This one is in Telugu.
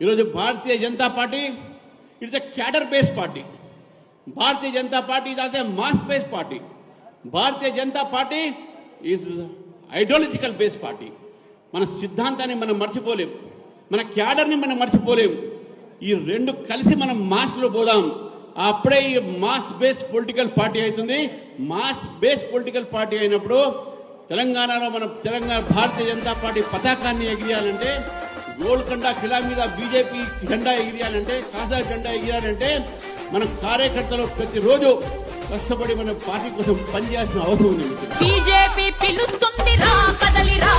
ఈరోజు Bharatiya Janata Party it's a cadre based party. Bharatiya Janata Party is also mass based party. Bharatiya Janata Party is ideological based party. మన సిద్ధాంతాన్ని మనం మర్చిపోలేం, మన క్యాడర్ని మనం మర్చిపోలేం. ఈ రెండు కలిసి మనం మాస్లో పోదాం. అప్పుడే ఈ మాస్ బేస్ పొలిటికల్ పార్టీ అవుతుంది. మాస్ బేస్ పొలిటికల్ పార్టీ అయినప్పుడు తెలంగాణలో మనం భారతీయ జనతా పార్టీ పతాకాన్ని ఎగిరేయాలంటే, గోల్కొండ ఖిలా మీద బీజేపీ జెండా ఎగిరేయాలంటే, కాషాయ జెండా ఎగిరేయాలంటే మన కార్యకర్తలు ప్రతిరోజు కష్టపడి మన పార్టీ కోసం పనిచేయాల్సిన అవసరం ఉంది. బీజేపీ పిలుస్తుంది రా, కదలిరా.